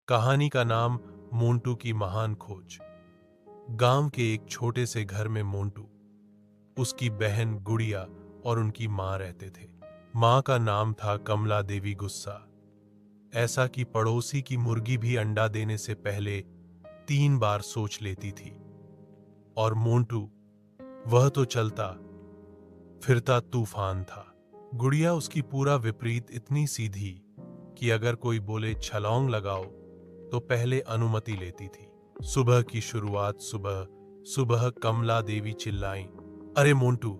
कहानी का नाम मोंटू की महान खोज। गांव के एक छोटे से घर में मोंटू, उसकी बहन गुड़िया और उनकी मां रहते थे। मां का नाम था कमला देवी गुस्सा। ऐसा कि पड़ोसी की मुर्गी भी अंडा देने से पहले 3 बार सोच लेती थी। और मोंटू, वह तो चलता फिरता तूफान था। गुड़िया उसकी पूरा विपरीत, इतनी सीधी कि अगर कोई बोले छलांग लगाओ तो पहले अनुमति लेती थी। सुबह की शुरुआत सुबह सुबह कमला देवी चिल्लाईं, अरे मोंटू,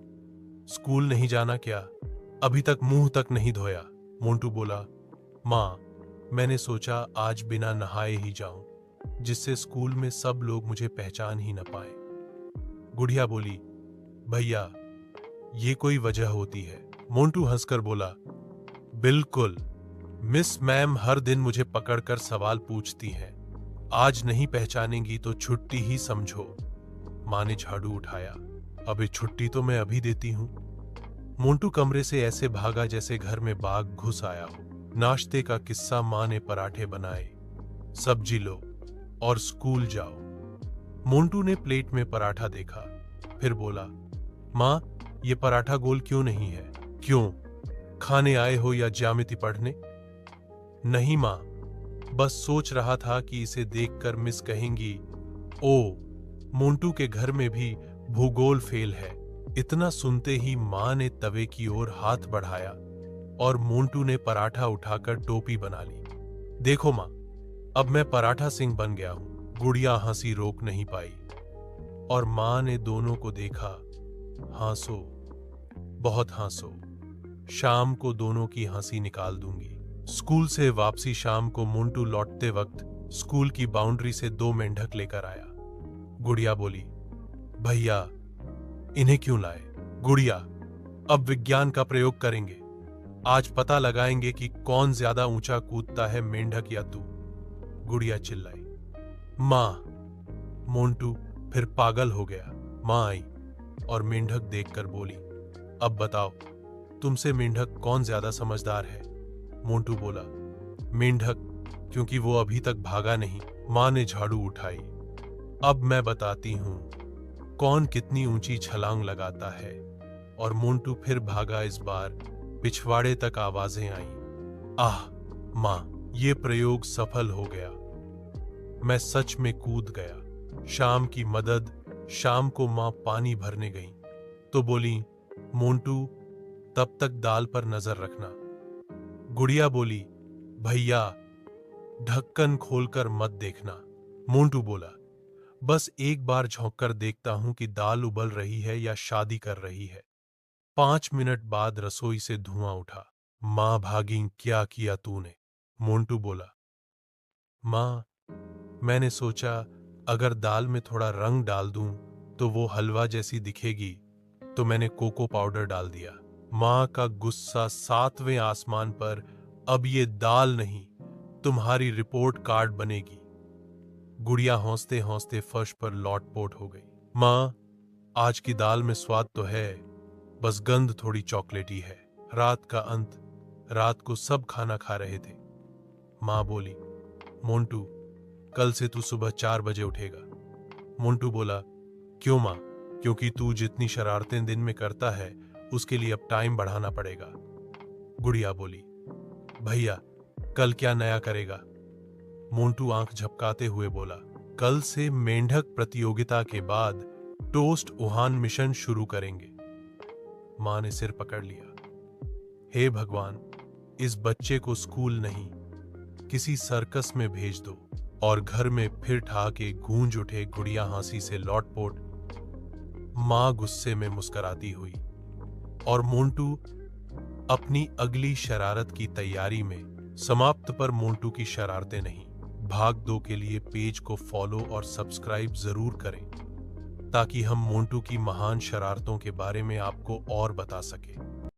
स्कूल नहीं जाना क्या? अभी तक मुंह तक नहीं धोया। मोंटू बोला, माँ, मैंने सोचा आज बिना नहाए ही जाऊं, जिससे स्कूल में सब लोग मुझे पहचान ही न पाए। गुड़िया बोली, भैया, ये कोई वजह होती है? मोंटू हंसकर बोला, बिल्कुल, मिस मैम हर दिन मुझे पकड़कर सवाल पूछती हैं। आज नहीं पहचानेंगी तो छुट्टी ही समझो। मां ने झाड़ू उठाया, अबे छुट्टी तो मैं अभी देती हूं। मोंटू कमरे से ऐसे भागा जैसे घर में बाघ घुस आया हो। नाश्ते का किस्सा, मां ने पराठे बनाए, सब्जी लो और स्कूल जाओ। मोंटू ने प्लेट में पराठा देखा, फिर बोला, मां, ये पराठा गोल क्यों नहीं है? क्यों, खाने आए हो या ज्यामिति पढ़ने? नहीं मां, बस सोच रहा था कि इसे देखकर मिस कहेंगी, ओ, मोंटू के घर में भी भूगोल फेल है। इतना सुनते ही मां ने तवे की ओर हाथ बढ़ाया और मोंटू ने पराठा उठाकर टोपी बना ली। देखो मां, अब मैं पराठा सिंह बन गया हूं। गुड़िया हंसी रोक नहीं पाई और मां ने दोनों को देखा। हंसो, बहुत हंसो, शाम को दोनों की हंसी निकाल दूंगी। स्कूल से वापसी शाम को मोंटू लौटते वक्त स्कूल की बाउंड्री से 2 मेंढक लेकर आया। गुड़िया बोली, भैया, इन्हें क्यों लाए? गुड़िया, अब विज्ञान का प्रयोग करेंगे। आज पता लगाएंगे कि कौन ज्यादा ऊंचा कूदता है, मेंढक या तू। गुड़िया चिल्लाई। मां, मोंटू फिर पागल हो गया। मां आई और मेंढक देखकर बोली, अब बताओ, तुमसे मेंढक कौन ज्यादा समझदार है? मोंटू बोला, मेंढक, क्योंकि वो अभी तक भागा नहीं। मां ने झाड़ू उठाई। अब मैं बताती हूं कौन कितनी ऊंची छलांग लगाता है। और मोंटू फिर भागा। इस बार पिछवाड़े तक आवाजें आईं। आह मां, ये प्रयोग सफल हो गया। मैं सच में कूद गया। शाम की मदद। शाम को मां पानी भरने गई तो बोली, मोंटू, तब तक दाल पर नजर रखना। गुड़िया बोली, भैया, ढक्कन खोलकर मत देखना। मोंटू बोला, बस एक बार झोंक कर देखता हूं कि दाल उबल रही है या शादी कर रही है। 5 मिनट बाद रसोई से धुआं उठा। मां भागी, क्या किया तूने? मोंटू बोला, मां, मैंने सोचा अगर दाल में थोड़ा रंग डाल दूं तो वो हलवा जैसी दिखेगी, तो मैंने कोको पाउडर डाल दिया। मां का गुस्सा 7वें आसमान पर। अब ये दाल नहीं, तुम्हारी रिपोर्ट कार्ड बनेगी। गुड़िया हौंसते हौंसते फर्श पर लौटपोट हो गई। मां, आज की दाल में स्वाद तो है, बस गंध थोड़ी चॉकलेटी है। रात का अंत। रात को सब खाना खा रहे थे। मां बोली, मोंटू, कल से तू सुबह 4 बजे उठेगा। मोंटू बोला, क्यों मां? क्योंकि तू जितनी शरारतें दिन में करता है उसके लिए अब टाइम बढ़ाना पड़ेगा। गुड़िया बोली, भैया, कल क्या नया करेगा? मोंटू आंख झपकाते हुए बोला, कल से मेंढक प्रतियोगिता के बाद टोस्ट उहान मिशन शुरू करेंगे। मां ने सिर पकड़ लिया। हे भगवान, इस बच्चे को स्कूल नहीं, किसी सर्कस में भेज दो। और घर में फिर ठहाके गूंज उठे। गुड़िया हंसी से लौटपोट, मां गुस्से में मुस्कुराती हुई और मोंटू अपनी अगली शरारत की तैयारी में। समाप्त पर मोंटू की शरारतें नहीं। भाग 2 के लिए पेज को फॉलो और सब्सक्राइब जरूर करें ताकि हम मोंटू की महान शरारतों के बारे में आपको और बता सकें।